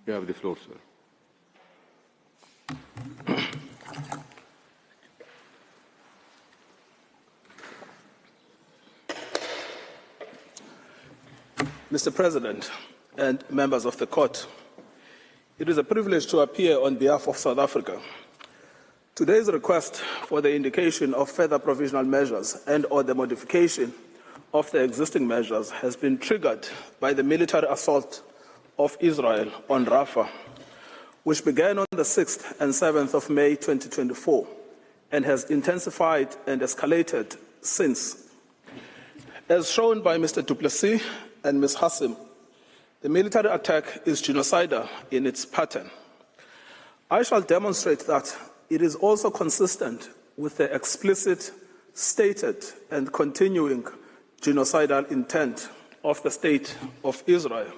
You have the floor, sir. Mr. President and members of the court, it is a privilege to appear on behalf of South Africa. Today's request for the indication of further provisional measures and/or the modification of the existing measures has been triggered by the military assault of Israel on Rafah, which began on the 6th and 7th of May 2024 and has intensified and escalated since. As shown by Mr. du Plessis and Ms. Hassim, the military attack is genocidal in its pattern. I shall demonstrate that it is also consistent with the explicit, stated, and continuing genocidal intent of the State of Israel.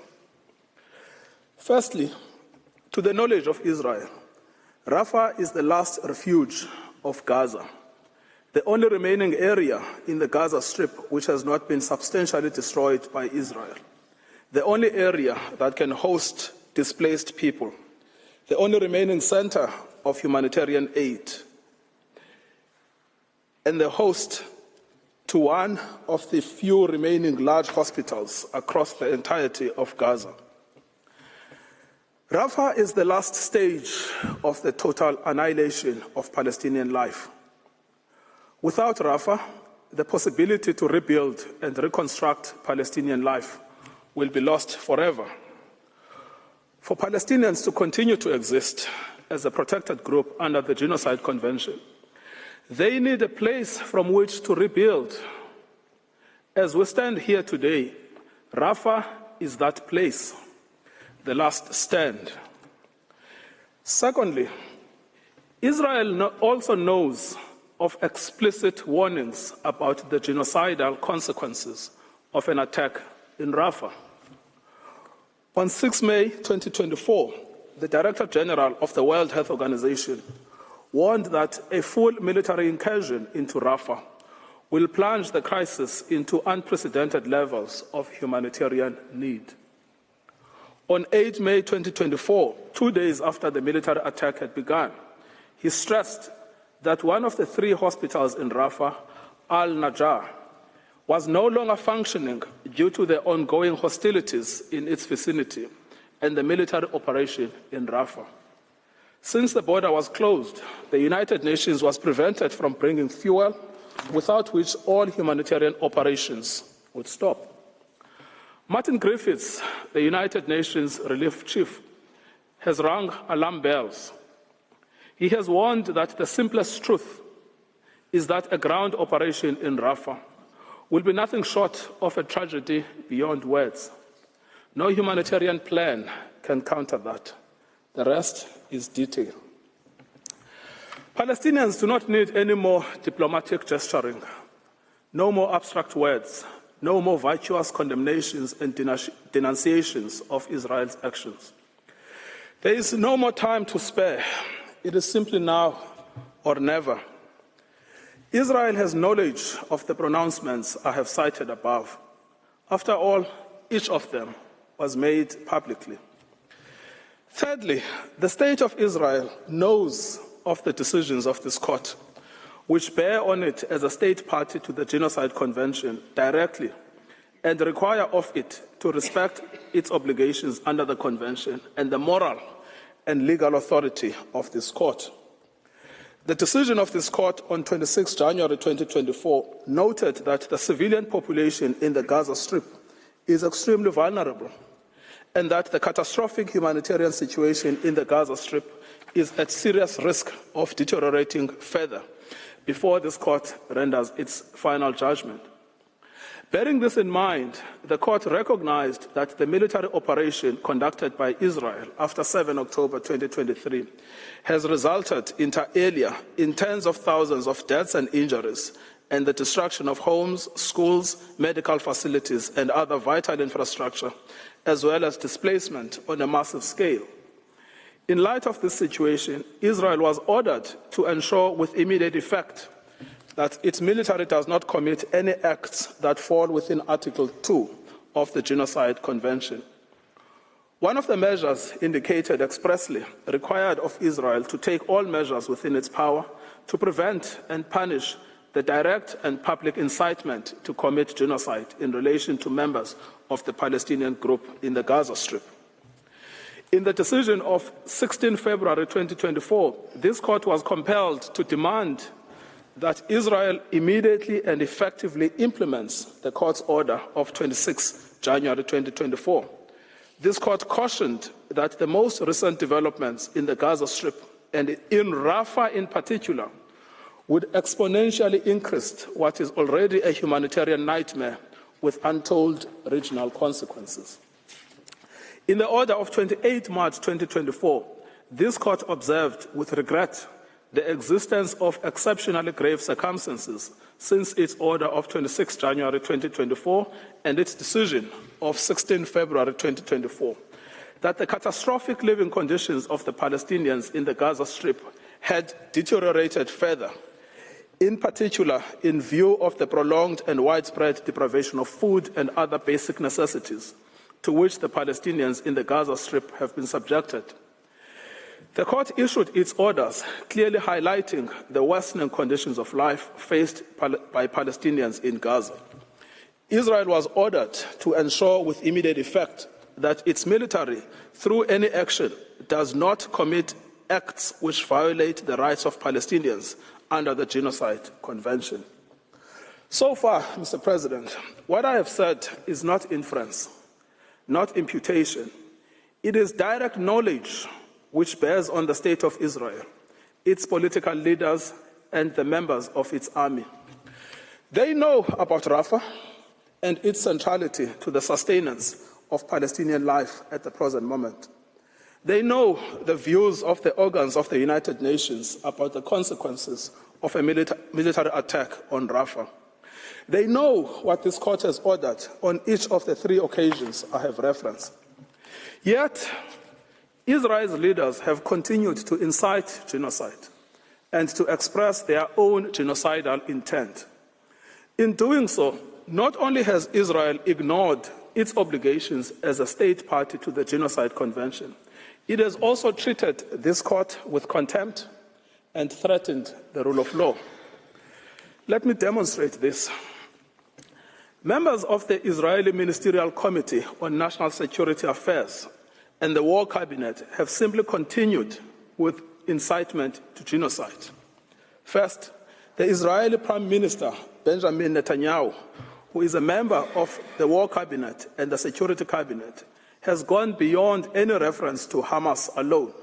Firstly, to the knowledge of Israel, Rafah is the last refuge of Gaza, the only remaining area in the Gaza Strip which has not been substantially destroyed by Israel, the only area that can host displaced people, the only remaining center of humanitarian aid, and the host to one of the few remaining large hospitals across the entirety of Gaza. Rafah is the last stage of the total annihilation of Palestinian life. Without Rafah, the possibility to rebuild and reconstruct Palestinian life will be lost forever. For Palestinians to continue to exist as a protected group under the Genocide Convention, they need a place from which to rebuild. As we stand here today, Rafah is that place, the last stand. Secondly, Israel also knows of explicit warnings about the genocidal consequences of an attack in Rafah. On 6 May 2024, the Director General of the World Health Organization warned that a full military incursion into Rafah will plunge the crisis into unprecedented levels of humanitarian need. On 8 May 2024, 2 days after the military attack had begun, he stressed that one of the 3 hospitals in Rafah, Al-Najjar, was no longer functioning due to the ongoing hostilities in its vicinity and the military operation in Rafah. Since the border was closed, the United Nations was prevented from bringing fuel, without which all humanitarian operations would stop. Martin Griffiths, the United Nations Relief Chief, has rung alarm bells. He has warned that the simplest truth is that a ground operation in Rafah will be nothing short of a tragedy beyond words. No humanitarian plan can counter that. The rest is detail. Palestinians do not need any more diplomatic gesturing, no more abstract words, no more virtuous condemnations and denunciations of Israel's actions. There is no more time to spare. It is simply now or never. Israel has knowledge of the pronouncements I have cited above. After all, each of them was made publicly. Thirdly, the State of Israel knows of the decisions of this court, which bear on it as a state party to the Genocide Convention directly and require of it to respect its obligations under the Convention and the moral and legal authority of this court. The decision of this court on 26 January 2024 noted that the civilian population in the Gaza Strip is extremely vulnerable and that the catastrophic humanitarian situation in the Gaza Strip is at serious risk of deteriorating further before this court renders its final judgment. Bearing this in mind, the court recognized that the military operation conducted by Israel after 7 October 2023 has resulted inter alia in tens of thousands of deaths and injuries and the destruction of homes, schools, medical facilities, and other vital infrastructure, as well as displacement on a massive scale. In light of this situation, Israel was ordered to ensure with immediate effect that its military does not commit any acts that fall within Article 2 of the Genocide Convention. One of the measures indicated expressly required of Israel to take all measures within its power to prevent and punish the direct and public incitement to commit genocide in relation to members of the Palestinian group in the Gaza Strip. In the decision of 16 February 2024, this court was compelled to demand that Israel immediately and effectively implements the court's order of 26 January 2024. This court cautioned that the most recent developments in the Gaza Strip and in Rafah in particular would exponentially increase what is already a humanitarian nightmare with untold regional consequences. In the order of 28 March 2024, this court observed with regret the existence of exceptionally grave circumstances since its order of 26 January 2024 and its decision of 16 February 2024, that the catastrophic living conditions of the Palestinians in the Gaza Strip had deteriorated further, in particular in view of the prolonged and widespread deprivation of food and other basic necessities to which the Palestinians in the Gaza Strip have been subjected. The court issued its orders clearly highlighting the worsening conditions of life faced by Palestinians in Gaza. Israel was ordered to ensure with immediate effect that its military, through any action, does not commit acts which violate the rights of Palestinians under the Genocide Convention. So far, Mr. President, what I have said is not inference, not imputation. It is direct knowledge which bears on the state of Israel, its political leaders, and the members of its army. They know about Rafah and its centrality to the sustenance of Palestinian life at the present moment. They know the views of the organs of the United Nations about the consequences of a military attack on Rafah. They know what this court has ordered on each of the three occasions I have referenced. Yet, Israel's leaders have continued to incite genocide and to express their own genocidal intent. In doing so, not only has Israel ignored its obligations as a state party to the Genocide Convention, it has also treated this court with contempt and threatened the rule of law. Let me demonstrate this. Members of the Israeli Ministerial Committee on National Security Affairs and the War Cabinet have simply continued with incitement to genocide. First, the Israeli Prime Minister, Benjamin Netanyahu, who is a member of the War Cabinet and the Security Cabinet, has gone beyond any reference to Hamas alone.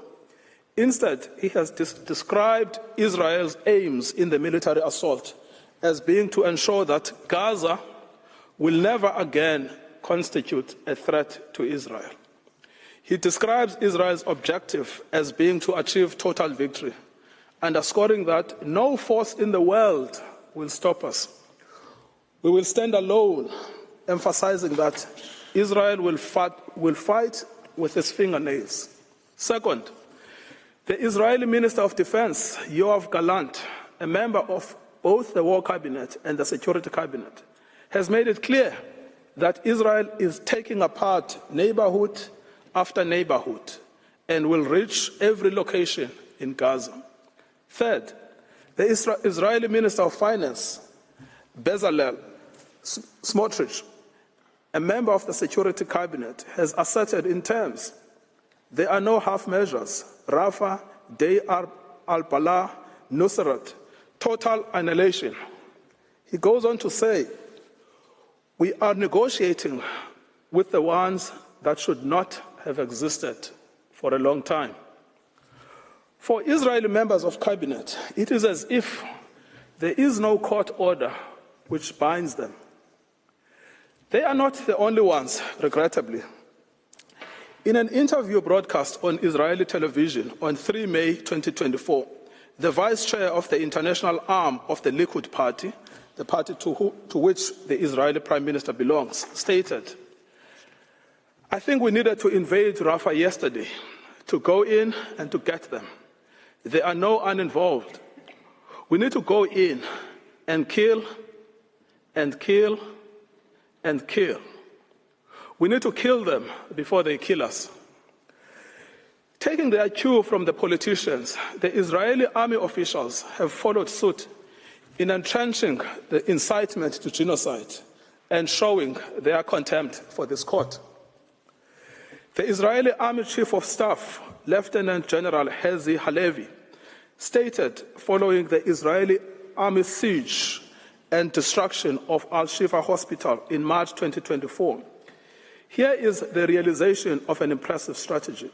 Instead, he has described Israel's aims in the military assault as being to ensure that Gaza will never again constitute a threat to Israel. He describes Israel's objective as being to achieve total victory, underscoring that no force in the world will stop us. We will stand alone, emphasizing that Israel will fight with its fingernails. Second, the Israeli Minister of Defense, Yoav Gallant, a member of both the War Cabinet and the Security Cabinet, has made it clear that Israel is taking apart neighborhood after neighborhood and will reach every location in Gaza. Third, the Israeli Minister of Finance, Bezalel Smotrich, a member of the Security Cabinet, has asserted in terms, there are no half measures. Rafah, Deir al-Balah, Nusrat, total annihilation. He goes on to say, we are negotiating with the ones that should not have existed for a long time. For Israeli members of cabinet, it is as if there is no court order which binds them. They are not the only ones, regrettably. In an interview broadcast on Israeli television on 3 May 2024, the vice chair of the international arm of the Likud party, the party to which the Israeli prime minister belongs, stated, I think we needed to invade Rafah yesterday, to go in and to get them. There are no uninvolved. We need to go in and kill and kill and kill. We need to kill them before they kill us. Taking their cue from the politicians, the Israeli army officials have followed suit in entrenching the incitement to genocide and showing their contempt for this court. The Israeli Army Chief of Staff, Lieutenant General Herzi Halevi, stated following the Israeli Army siege and destruction of Al-Shifa Hospital in March 2024, here is the realization of an impressive strategy.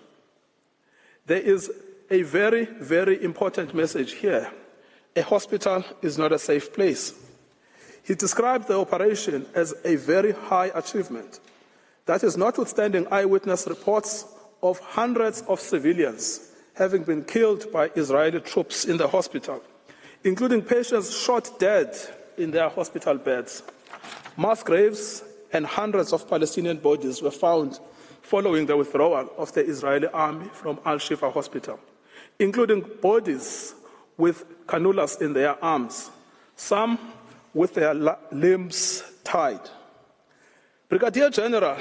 There is a very, very important message here. A hospital is not a safe place. He described the operation as a very high achievement. That is notwithstanding eyewitness reports of hundreds of civilians having been killed by Israeli troops in the hospital, including patients shot dead in their hospital beds. Mass graves and hundreds of Palestinian bodies were found following the withdrawal of the Israeli army from Al-Shifa Hospital, including bodies with cannulas in their arms, some with their limbs tied. Brigadier General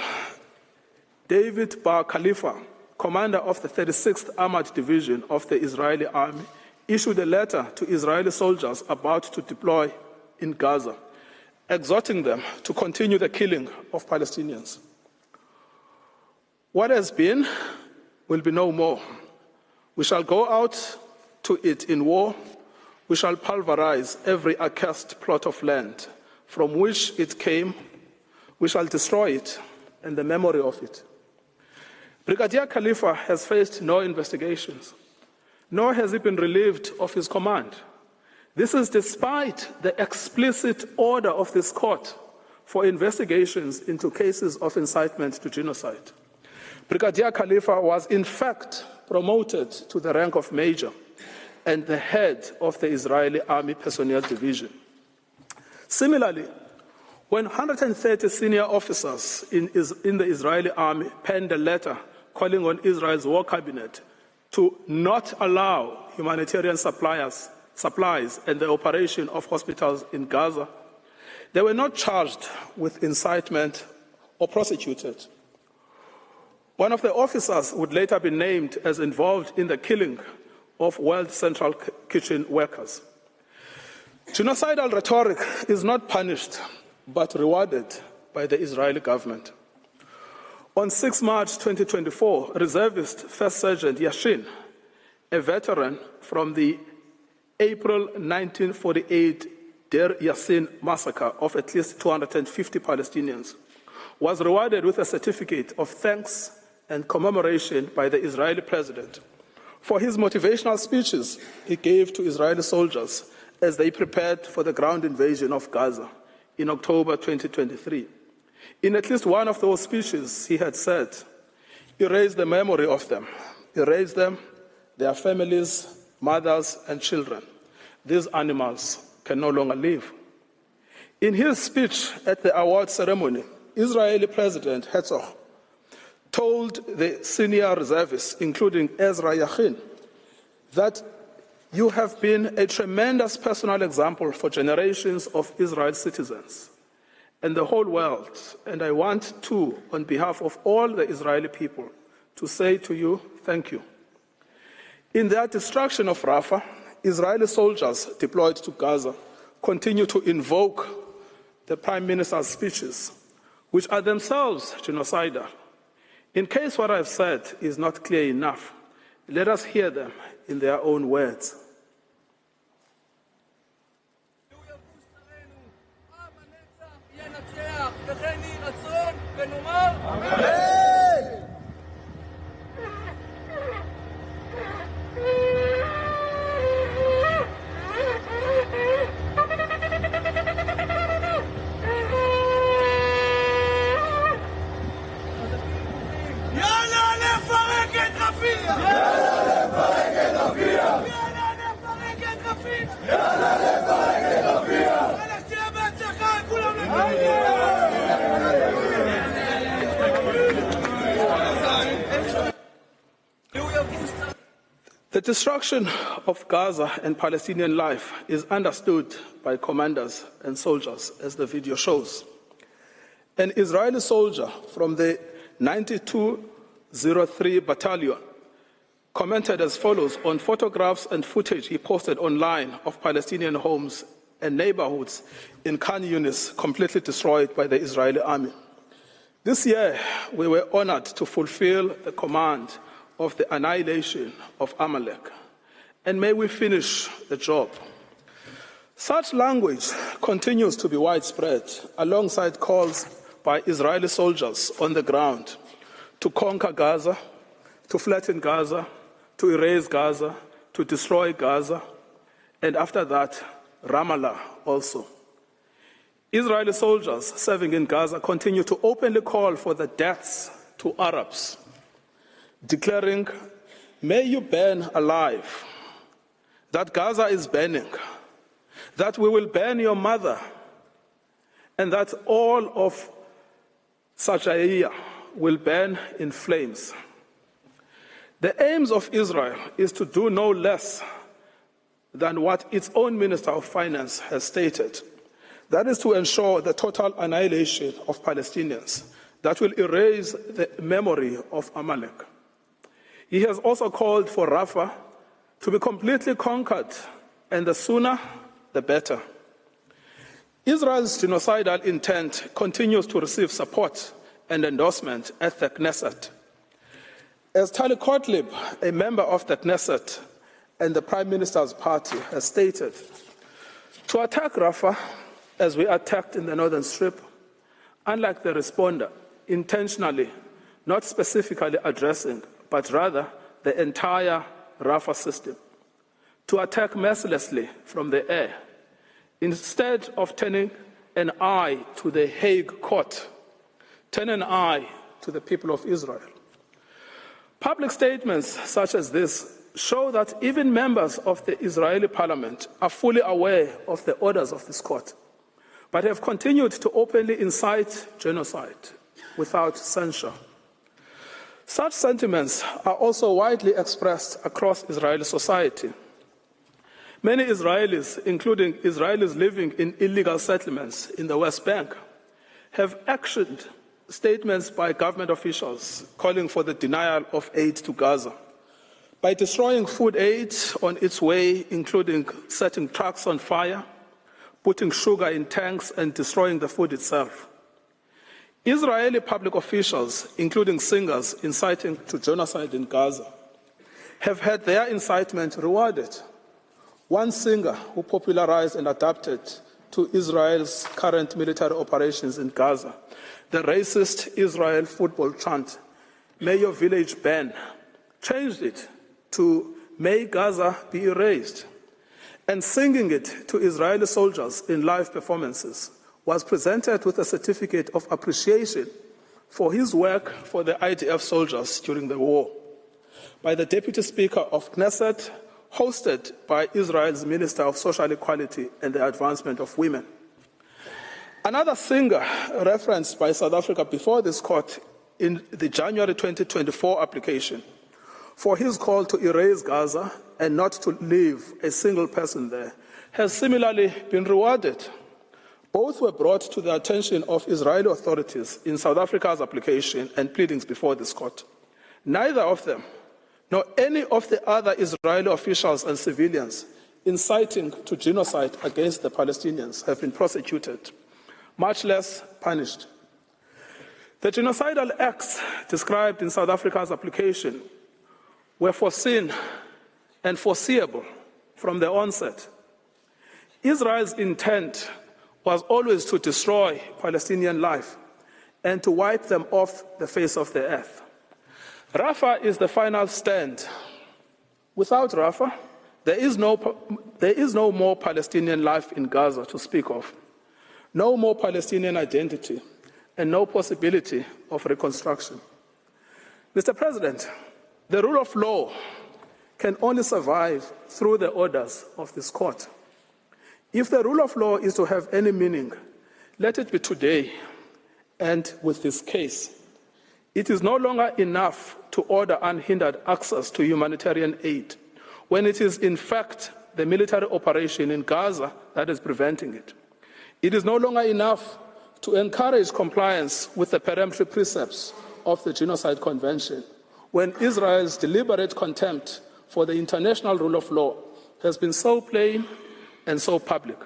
David Bar Khalifa, commander of the 36th Armored Division of the Israeli Army, issued a letter to Israeli soldiers about to deploy in Gaza, exhorting them to continue the killing of Palestinians. What has been will be no more. We shall go out to it in war. We shall pulverize every accursed plot of land from which it came. We shall destroy it and the memory of it. Brigadier Khalifa has faced no investigations, nor has he been relieved of his command. This is despite the explicit order of this court for investigations into cases of incitement to genocide. Brigadier Khalifa was in fact promoted to the rank of major and the head of the Israeli Army Personnel Division. Similarly, when 130 senior officers in the Israeli army penned a letter calling on Israel's war cabinet to not allow humanitarian supplies and the operation of hospitals in Gaza, they were not charged with incitement or prosecuted. One of the officers would later be named as involved in the killing of World Central Kitchen workers. Genocidal rhetoric is not punished, but rewarded by the Israeli government. On 6 March 2024, reservist First Sergeant Yashin, a veteran from the April 1948 Deir Yassin massacre of at least 250 Palestinians, was rewarded with a certificate of thanks and commemoration by the Israeli president for his motivational speeches he gave to Israeli soldiers as they prepared for the ground invasion of Gaza in October 2023. In at least one of those speeches, he had said, "Erase the memory of them. Erase them, their families, mothers, and children. These animals can no longer live." In his speech at the award ceremony, Israeli President Herzog told the senior reservists, including Ezra Yachin, that you have been a tremendous personal example for generations of Israel's citizens and the whole world. And I want to, on behalf of all the Israeli people, to say to you, thank you. In their destruction of Rafah, Israeli soldiers deployed to Gaza continue to invoke the Prime Minister's speeches, which are themselves genocidal. In case what I've said is not clear enough, let us hear them in their own words. The destruction of Gaza and Palestinian life is understood by commanders and soldiers, as the video shows. An Israeli soldier from the 9203 Battalion commented as follows on photographs and footage he posted online of Palestinian homes and neighborhoods in Khan Yunis completely destroyed by the Israeli army. This year, we were honored to fulfill the command of the annihilation of Amalek, and may we finish the job. Such language continues to be widespread alongside calls by Israeli soldiers on the ground to conquer Gaza, to flatten Gaza, to erase Gaza, to destroy Gaza, and after that, Ramallah also. Israeli soldiers serving in Gaza continue to openly call for the deaths to Arabs, declaring, "May you burn alive," that Gaza is burning, that we will burn your mother, and that all of Sajaiya will burn in flames. The aims of Israel is to do no less than what its own Minister of Finance has stated. That is to ensure the total annihilation of Palestinians that will erase the memory of Amalek. He has also called for Rafah to be completely conquered, and the sooner, the better. Israel's genocidal intent continues to receive support and endorsement at the Knesset. As Tali Gottlieb, a member of the Knesset and the Prime Minister's party, has stated, to attack Rafah as we attacked in the Northern Strip, unlike the responder, intentionally, not specifically addressing, but rather the entire Rafah system, to attack mercilessly from the air, instead of turning an eye to the Hague Court, turn an eye to the people of Israel. Public statements such as this show that even members of the Israeli parliament are fully aware of the orders of this court, but have continued to openly incite genocide without censure. Such sentiments are also widely expressed across Israeli society. Many Israelis, including Israelis living in illegal settlements in the West Bank, have actioned statements by government officials calling for the denial of aid to Gaza by destroying food aid on its way, including setting trucks on fire, putting sugar in tanks, and destroying the food itself. Israeli public officials, including singers inciting to genocide in Gaza, have had their incitement rewarded. One singer who popularized and adapted to Israel's current military operations in Gaza the racist Israel football chant, "May your village burn," changed it to "May Gaza be erased," and singing it to Israeli soldiers in live performances, was presented with a certificate of appreciation for his work for the IDF soldiers during the war by the Deputy Speaker of Knesset, hosted by Israel's Minister of Social Equality and the Advancement of Women. Another singer referenced by South Africa before this court in the January 2024 application for his call to erase Gaza and not to leave a single person there has similarly been rewarded. Both were brought to the attention of Israeli authorities in South Africa's application and pleadings before this court. Neither of them, nor any of the other Israeli officials and civilians inciting to genocide against the Palestinians, have been prosecuted, much less punished. The genocidal acts described in South Africa's application were foreseen and foreseeable from the onset. Israel's intent was always to destroy Palestinian life and to wipe them off the face of the earth. Rafah is the final stand. Without Rafah, there is no more Palestinian life in Gaza to speak of, no more Palestinian identity, and no possibility of reconstruction. Mr. President, the rule of law can only survive through the orders of this court. If the rule of law is to have any meaning, let it be today and with this case. It is no longer enough to order unhindered access to humanitarian aid when it is in fact the military operation in Gaza that is preventing it. It is no longer enough to encourage compliance with the peremptory precepts of the Genocide Convention when Israel's deliberate contempt for the international rule of law has been so plain and so public.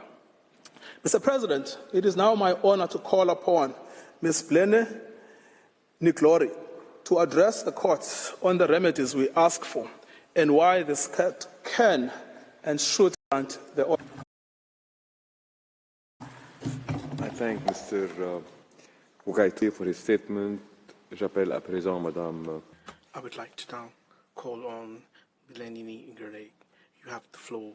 Mr. President, it is now my honor to call upon Ms. Blene Niglori to address the courts on the remedies we ask for and why this can and should grant the order. I thank Mr. Mugaiti for his statement. J'appelle à présent Madame. I would like to now call on Blene Niglori. You have the floor.